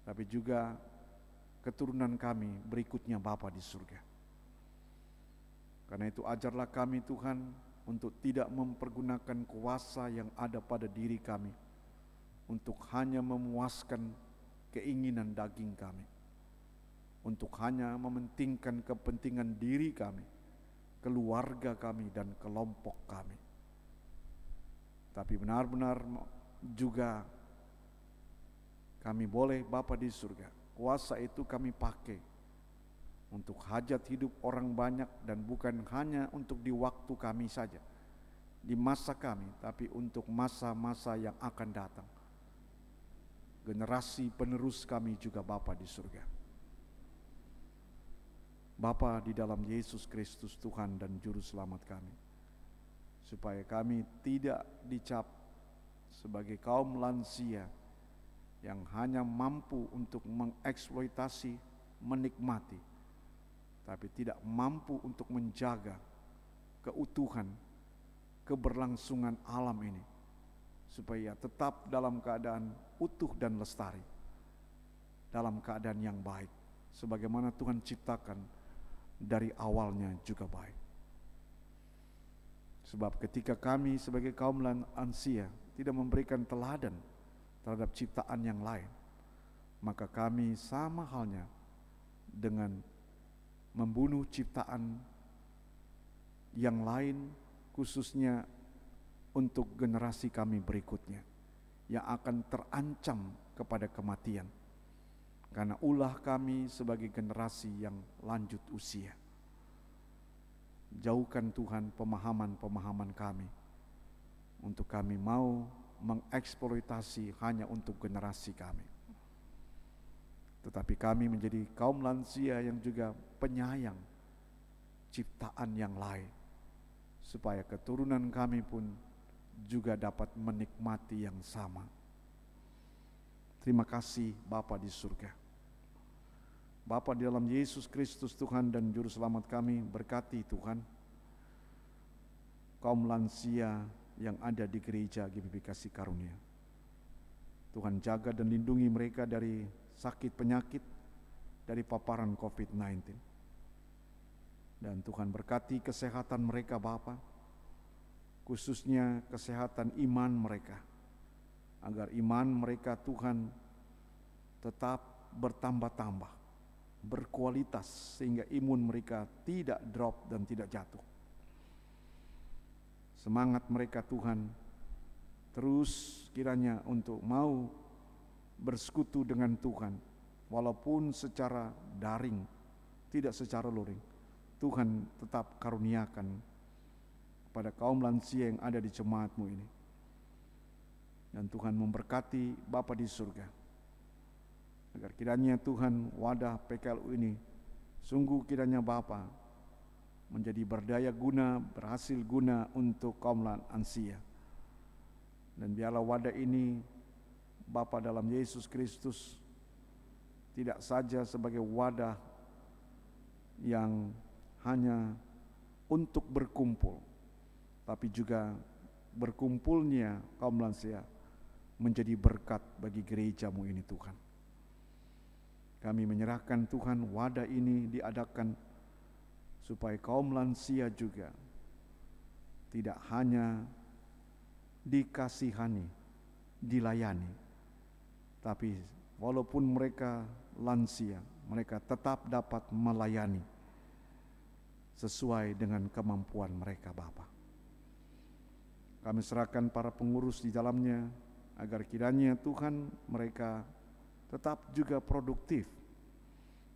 tapi juga keturunan kami berikutnya Bapa di surga. Karena itu ajarlah kami Tuhan untuk tidak mempergunakan kuasa yang ada pada diri kami untuk hanya memuaskan keinginan daging kami, untuk hanya mementingkan kepentingan diri kami, keluarga kami, dan kelompok kami. Tapi benar-benar juga kami boleh Bapa di surga, kuasa itu kami pakai untuk hajat hidup orang banyak, dan bukan hanya untuk di waktu kami saja, di masa kami, tapi untuk masa-masa yang akan datang. Generasi penerus kami juga Bapa di surga. Bapa di dalam Yesus Kristus Tuhan dan Juru Selamat kami, supaya kami tidak dicap sebagai kaum lansia yang hanya mampu untuk mengeksploitasi, menikmati, tapi tidak mampu untuk menjaga keutuhan, keberlangsungan alam ini, supaya tetap dalam keadaan utuh dan lestari, dalam keadaan yang baik, sebagaimana Tuhan ciptakan dari awalnya juga baik. Sebab ketika kami sebagai kaum lansia tidak memberikan teladan terhadap ciptaan yang lain, maka kami sama halnya dengan membunuh ciptaan yang lain, khususnya untuk generasi kami berikutnya yang akan terancam kepada kematian karena ulah kami sebagai generasi yang lanjut usia. Jauhkan Tuhan pemahaman-pemahaman kami untuk kami mau mengeksploitasi hanya untuk generasi kami, tetapi kami menjadi kaum lansia yang juga penyayang ciptaan yang lain, supaya keturunan kami pun juga dapat menikmati yang sama. Terima kasih Bapa di surga. Bapa di dalam Yesus Kristus Tuhan dan Juru Selamat kami, berkati Tuhan kaum lansia yang ada di gereja GBB Kasih Karunia. Tuhan jaga dan lindungi mereka dari sakit penyakit, dari paparan COVID-19. Dan Tuhan berkati kesehatan mereka Bapa, khususnya kesehatan iman mereka, agar iman mereka Tuhan tetap bertambah-tambah, berkualitas, sehingga imun mereka tidak drop dan tidak jatuh. Semangat mereka Tuhan terus kiranya untuk mau bersekutu dengan Tuhan, walaupun secara daring, tidak secara luring. Tuhan tetap karuniakan pada kaum lansia yang ada di jemaat-Mu ini. Dan Tuhan memberkati Bapa di surga, agar kiranya Tuhan wadah PKLU ini sungguh kiranya Bapa menjadi berdaya guna, berhasil guna untuk kaum lansia. Dan biarlah wadah ini Bapa dalam Yesus Kristus tidak saja sebagai wadah yang hanya untuk berkumpul, tapi juga berkumpulnya kaum lansia menjadi berkat bagi gereja-Mu ini Tuhan. Kami menyerahkan Tuhan wadah ini diadakan supaya kaum lansia juga tidak hanya dikasihani, dilayani, tapi walaupun mereka lansia, mereka tetap dapat melayani sesuai dengan kemampuan mereka Bapa. Kami serahkan para pengurus di dalamnya, agar kiranya Tuhan mereka tetap juga produktif,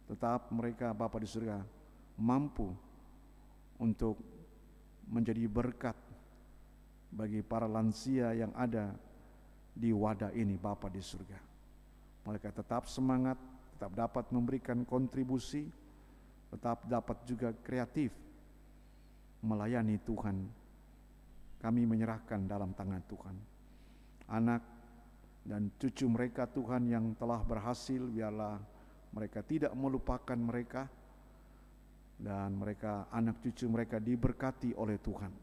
tetap mereka Bapa di surga mampu untuk menjadi berkat bagi para lansia yang ada di wadah ini Bapa di surga. Mereka tetap semangat, tetap dapat memberikan kontribusi, tetap dapat juga kreatif melayani Tuhan. Kami menyerahkan dalam tangan Tuhan anak dan cucu mereka Tuhan yang telah berhasil, biarlah mereka tidak melupakan mereka, dan mereka anak cucu mereka diberkati oleh Tuhan.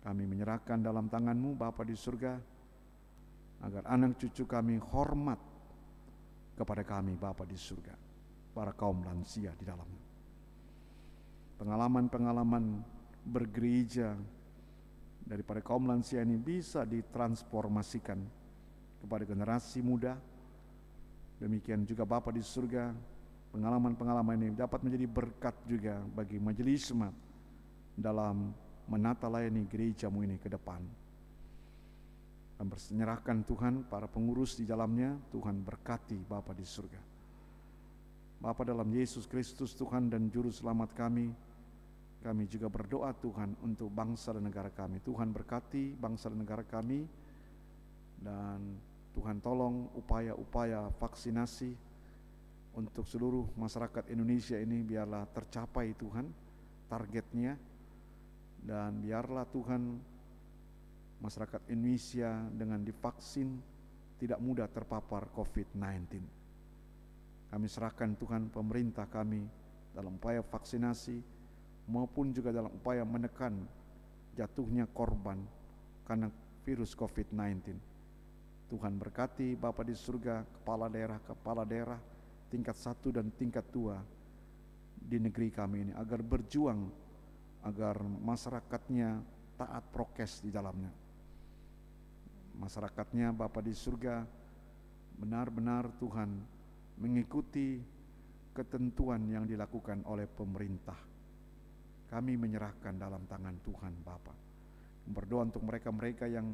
Kami menyerahkan dalam tangan-Mu Bapa di surga, agar anak cucu kami hormat kepada kami Bapa di surga, para kaum lansia di dalamnya. Pengalaman-pengalaman bergereja daripada kaum lansia ini bisa ditransformasikan kepada generasi muda. Demikian juga Bapa di surga, pengalaman-pengalaman ini dapat menjadi berkat juga bagi majelis jemaat dalam menata layani gereja-Mu ini ke depan. Dan berserahkan Tuhan para pengurus di dalamnya, Tuhan berkati Bapa di surga. Bapa dalam Yesus Kristus Tuhan dan Juru Selamat kami juga berdoa Tuhan untuk bangsa dan negara kami. Tuhan berkati bangsa dan negara kami, dan Tuhan tolong upaya-upaya vaksinasi untuk seluruh masyarakat Indonesia ini biarlah tercapai Tuhan targetnya, dan biarlah Tuhan masyarakat Indonesia dengan divaksin tidak mudah terpapar COVID-19. Kami serahkan Tuhan pemerintah kami dalam upaya vaksinasi maupun juga dalam upaya menekan jatuhnya korban karena virus COVID-19. Tuhan berkati Bapa di surga, kepala daerah tingkat 1 dan tingkat 2 di negeri kami ini, agar berjuang agar masyarakatnya taat prokes di dalamnya. Masyarakatnya Bapa di surga benar-benar Tuhan mengikuti ketentuan yang dilakukan oleh pemerintah. Kami menyerahkan dalam tangan Tuhan Bapa. Berdoa untuk mereka-mereka yang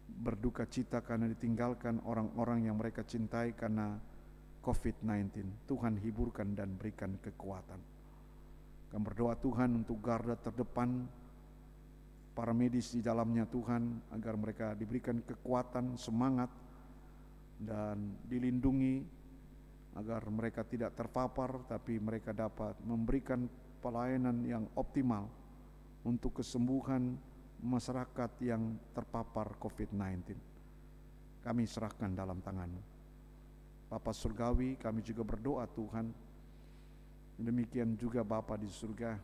berduka cita karena ditinggalkan orang-orang yang mereka cintai karena COVID-19. Tuhan hiburkan dan berikan kekuatan. Kami berdoa Tuhan untuk garda terdepan para medis di dalamnya Tuhan, agar mereka diberikan kekuatan, semangat, dan dilindungi agar mereka tidak terpapar, tapi mereka dapat memberikan pelayanan yang optimal untuk kesembuhan masyarakat yang terpapar COVID-19. Kami serahkan dalam tangan-Mu. Bapa surgawi, kami juga berdoa Tuhan, demikian juga Bapa di surga,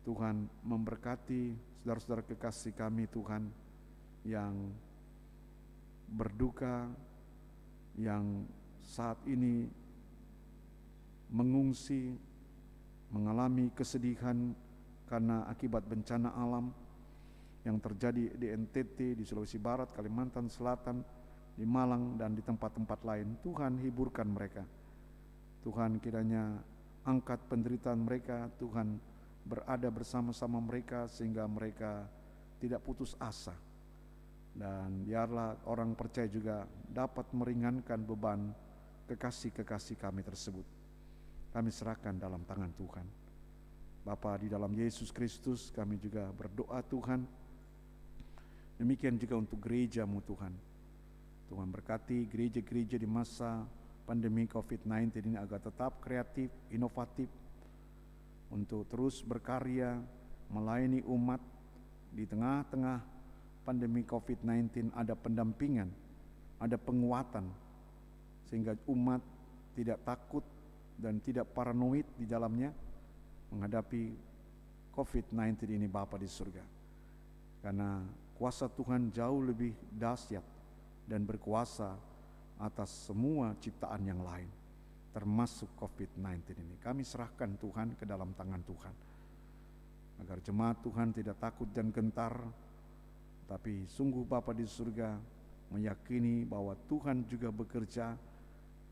Tuhan memberkati saudara-saudara kekasih kami Tuhan yang berduka, yang saat ini mengungsi, mengalami kesedihan karena akibat bencana alam yang terjadi di NTT, di Sulawesi Barat, Kalimantan Selatan, di Malang, dan di tempat-tempat lain. Tuhan hiburkan mereka. Tuhan kiranya angkat penderitaan mereka, Tuhan berada bersama-sama mereka sehingga mereka tidak putus asa. Dan biarlah orang percaya juga dapat meringankan beban kekasih-kekasih kami tersebut. Kami serahkan dalam tangan Tuhan. Bapa di dalam Yesus Kristus, kami juga berdoa Tuhan, demikian juga untuk gereja-Mu Tuhan. Tuhan berkati gereja-gereja di masa pandemi COVID-19 ini agar tetap kreatif, inovatif, untuk terus berkarya, melayani umat di tengah-tengah pandemi COVID-19. Ada pendampingan, ada penguatan, sehingga umat tidak takut dan tidak paranoid di dalamnya menghadapi COVID-19 ini Bapa di surga. Karena kuasa Tuhan jauh lebih dahsyat dan berkuasa atas semua ciptaan yang lain, termasuk COVID-19 ini. Kami serahkan Tuhan ke dalam tangan Tuhan, agar jemaat Tuhan tidak takut dan gentar, tapi sungguh Bapa di surga meyakini bahwa Tuhan juga bekerja,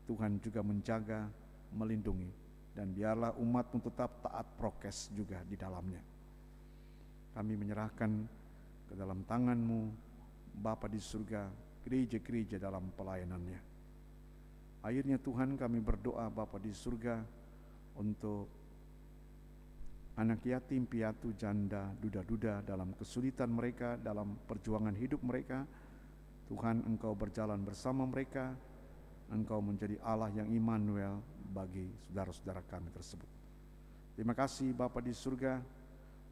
Tuhan juga menjaga, melindungi, dan biarlah umat-Mu tetap taat prokes juga di dalamnya. Kami menyerahkan ke dalam tangan-Mu, Bapa di surga, gereja-gereja dalam pelayanannya. Akhirnya Tuhan, kami berdoa Bapa di surga untuk anak yatim, piatu, janda, duda-duda dalam kesulitan mereka, dalam perjuangan hidup mereka. Tuhan, Engkau berjalan bersama mereka, Engkau menjadi Allah yang Immanuel bagi saudara-saudara kami tersebut. Terima kasih Bapa di surga,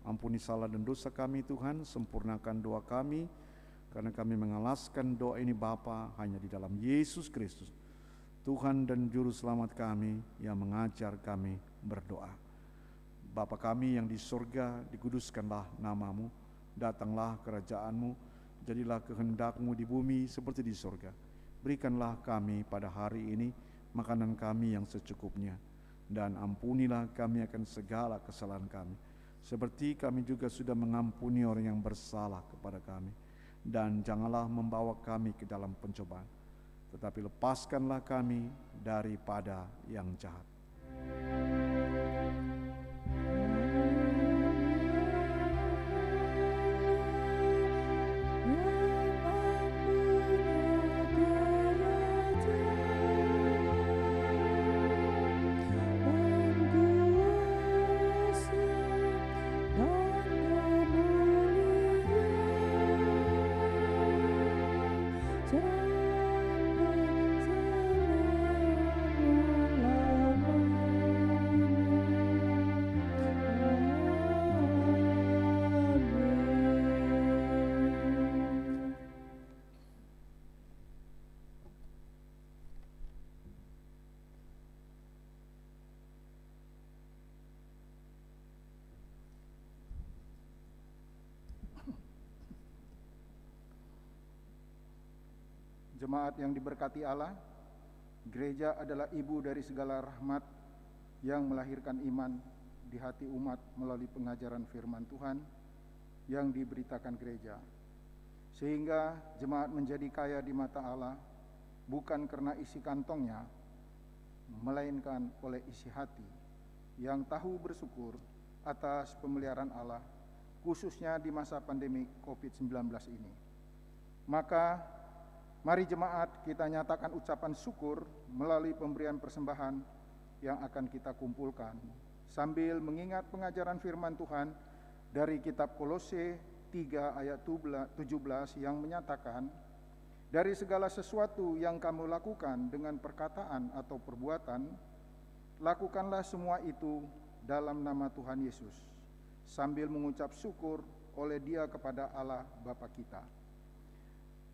ampuni salah dan dosa kami Tuhan, sempurnakan doa kami, karena kami mengalaskan doa ini Bapa hanya di dalam Yesus Kristus, Tuhan dan Juru Selamat kami yang mengajar kami berdoa. Bapa kami yang di surga, dikuduskanlah nama-Mu, datanglah kerajaan-Mu, jadilah kehendak-Mu di bumi seperti di surga. Berikanlah kami pada hari ini makanan kami yang secukupnya, dan ampunilah kami akan segala kesalahan kami, seperti kami juga sudah mengampuni orang yang bersalah kepada kami. Dan janganlah membawa kami ke dalam pencobaan, tetapi lepaskanlah kami daripada yang jahat. Jemaat yang diberkati Allah, gereja adalah ibu dari segala rahmat yang melahirkan iman di hati umat melalui pengajaran firman Tuhan yang diberitakan gereja. Sehingga jemaat menjadi kaya di mata Allah, bukan karena isi kantongnya, melainkan oleh isi hati yang tahu bersyukur atas pemeliharaan Allah, khususnya di masa pandemi COVID-19 ini. Maka mari jemaat kita nyatakan ucapan syukur melalui pemberian persembahan yang akan kita kumpulkan, sambil mengingat pengajaran firman Tuhan dari kitab Kolose 3 ayat 17 yang menyatakan, dari segala sesuatu yang kamu lakukan dengan perkataan atau perbuatan, lakukanlah semua itu dalam nama Tuhan Yesus, sambil mengucap syukur oleh Dia kepada Allah Bapa kita.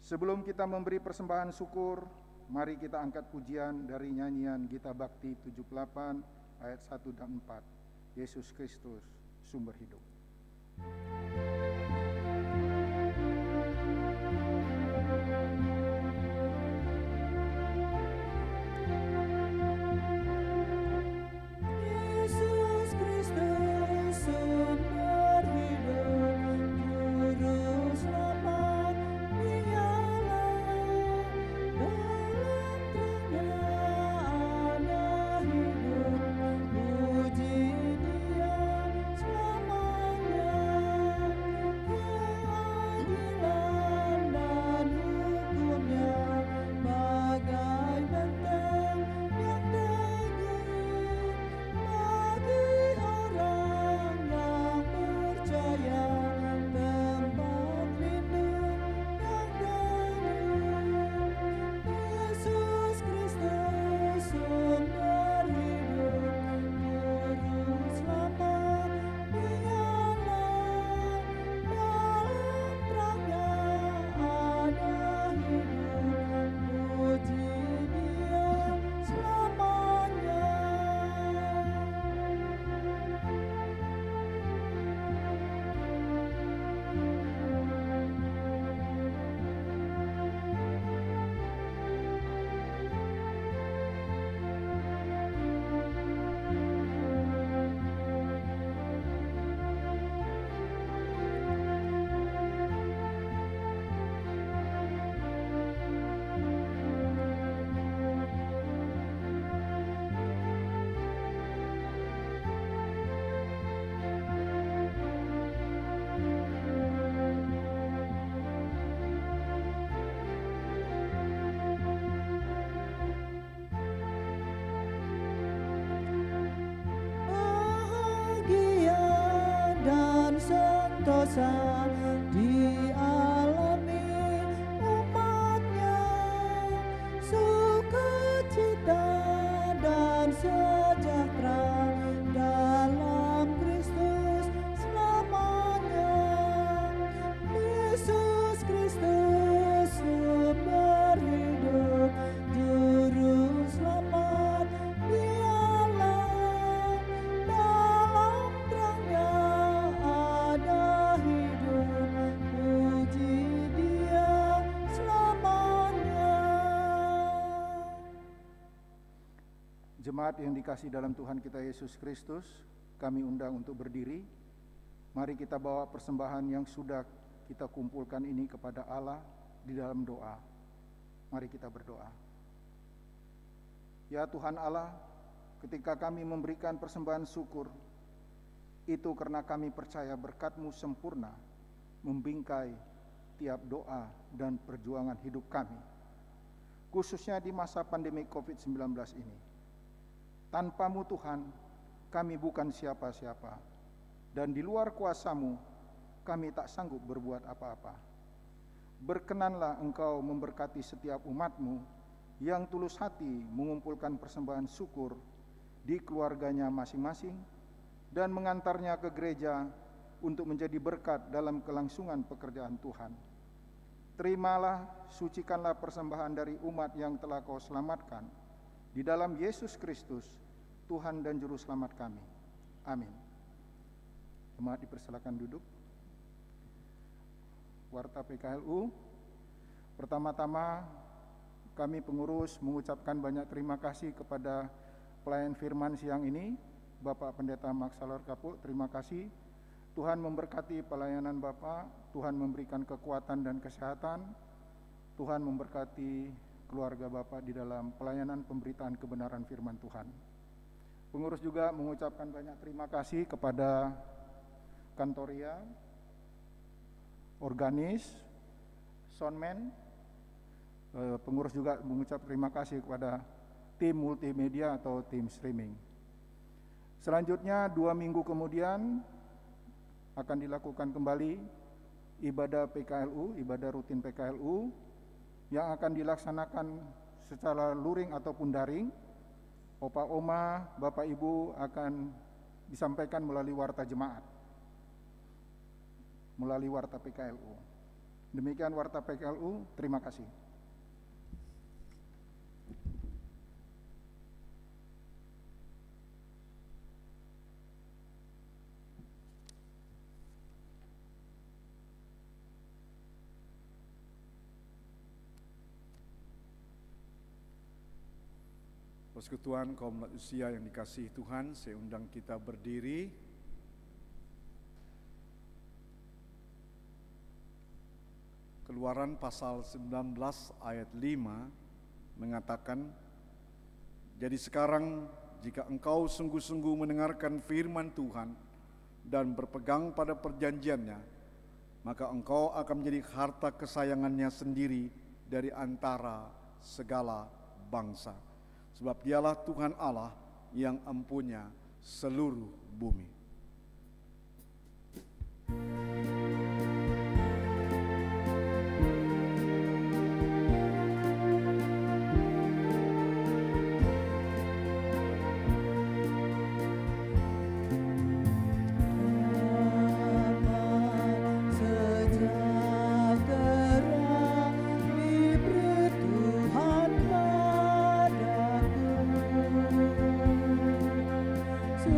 Sebelum kita memberi persembahan syukur, mari kita angkat pujian dari nyanyian Gita Bakti 78 ayat 1 dan 4. Yesus Kristus, sumber hidup. santosa dialami umatnya, sukacita dan sejahtera dalam Kristus selamanya. Yesus Kristus sumber hidup, juru selamat, dialah dalam terangnya ada hidup, puji Dia selamanya. Jemaat yang dikasihi dalam Tuhan kita Yesus Kristus, kami undang untuk berdiri. Mari kita bawa persembahan yang sudah kita kumpulkan ini kepada Allah di dalam doa. Mari kita berdoa. Ya Tuhan Allah, ketika kami memberikan persembahan syukur, itu karena kami percaya berkat-Mu sempurna membingkai tiap doa dan perjuangan hidup kami, khususnya di masa pandemi COVID-19 ini. Tanpa-Mu Tuhan, kami bukan siapa-siapa, dan di luar kuasa-Mu, kami tak sanggup berbuat apa-apa. Berkenanlah Engkau memberkati setiap umat-Mu yang tulus hati mengumpulkan persembahan syukur di keluarganya masing-masing dan mengantarnya ke gereja untuk menjadi berkat dalam kelangsungan pekerjaan Tuhan. Terimalah, sucikanlah persembahan dari umat yang telah Kau selamatkan di dalam Yesus Kristus, Tuhan dan Juru Selamat kami. Amin. Jemaat dipersilakan duduk. Warta PKLU, pertama-tama kami pengurus mengucapkan banyak terima kasih kepada pelayan firman siang ini, Bapak Pendeta Maksalor Kapuk. Terima kasih. Tuhan memberkati pelayanan Bapak, Tuhan memberikan kekuatan dan kesehatan, Tuhan memberkati keluarga Bapak di dalam pelayanan pemberitaan kebenaran firman Tuhan. Pengurus juga mengucapkan banyak terima kasih kepada Kantoria, organis, soundman. Pengurus juga mengucap terima kasih kepada tim multimedia atau tim streaming. Selanjutnya 2 minggu kemudian akan dilakukan kembali ibadah PKLU, ibadah rutin PKLU yang akan dilaksanakan secara luring ataupun daring. Opa Oma, Bapak Ibu akan disampaikan melalui warta jemaat, melalui warta PKLU. Demikian warta PKLU, terima kasih. Persekutuan kaum umat usia yang dikasihi Tuhan, saya undang kita berdiri. Keluaran pasal 19 ayat 5 mengatakan, jadi sekarang jika engkau sungguh-sungguh mendengarkan firman Tuhan dan berpegang pada perjanjiannya, maka engkau akan menjadi harta kesayangannya sendiri dari antara segala bangsa. Sebab dialah Tuhan Allah yang empunya seluruh bumi. So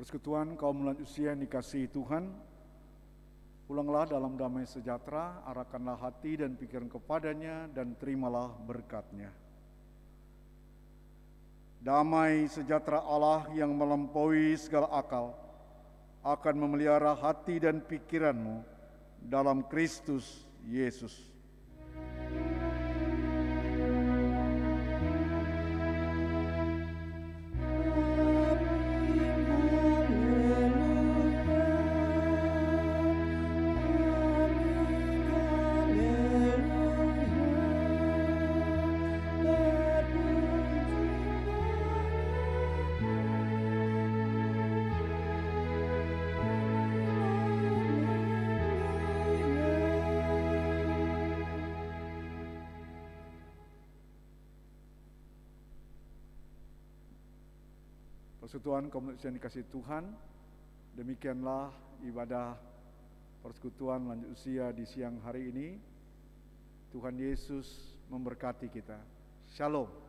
Persekutuan kaum lanjut usia yang dikasihi Tuhan, pulanglah dalam damai sejahtera, arahkanlah hati dan pikiran kepadanya, dan terimalah berkat-Nya. Damai sejahtera Allah yang melampaui segala akal akan memelihara hati dan pikiranmu dalam Kristus Yesus. Persekutuan komunitas yang dikasihi Tuhan, demikianlah ibadah persekutuan lanjut usia di siang hari ini. Tuhan Yesus memberkati kita. Shalom.